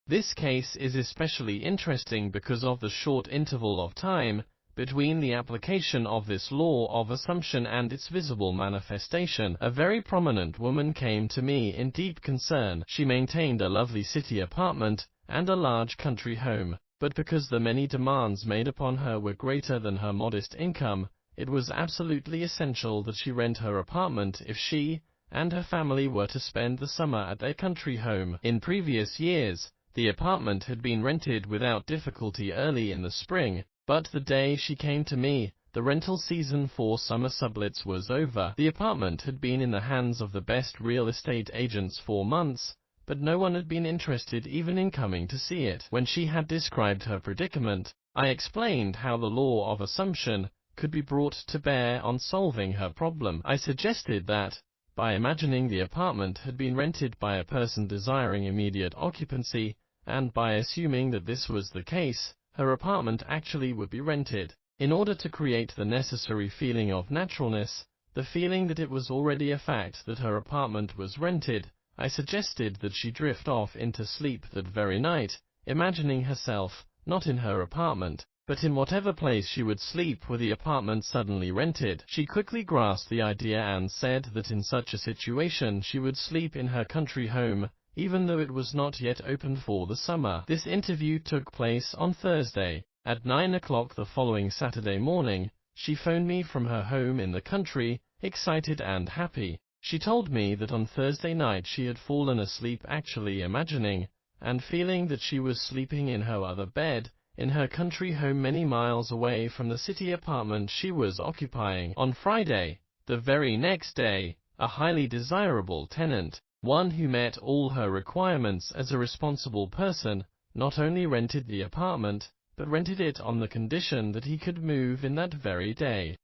This case is especially interesting because of the short interval of time between the application of this law of assumption and its visible manifestation. A very prominent woman came to me in deep concern. She maintained a lovely city apartment and a large country home, but because the many demands made upon her were greater than her modest income, it was absolutely essential that she rent her apartment if she and her family were to spend the summer at their country home. In previous years, the apartment had been rented without difficulty early in the spring, but the day she came to me, the rental season for summer sublets was over. The apartment had been in the hands of the best real estate agents for months, but no one had been interested even in coming to see it. When she had described her predicament, I explained how the law of assumption could be brought to bear on solving her problem. I suggested that, by imagining the apartment had been rented by a person desiring immediate occupancy, and by assuming that this was the case, her apartment actually would be rented. In order to create the necessary feeling of naturalness, the feeling that it was already a fact that her apartment was rented, I suggested that she drift off into sleep that very night, imagining herself, not in her apartment, but in whatever place she would sleep were the apartment suddenly rented. She quickly grasped the idea and said that in such a situation she would sleep in her country home, even though it was not yet open for the summer. This interview took place on Thursday. At 9 o'clock the following Saturday morning, she phoned me from her home in the country, excited and happy. She told me that on Thursday night she had fallen asleep actually imagining and feeling that she was sleeping in her other bed, in her country home many miles away from the city apartment she was occupying. On Friday, the very next day, a highly desirable tenant, one who met all her requirements as a responsible person, not only rented the apartment, but rented it on the condition that he could move in that very day.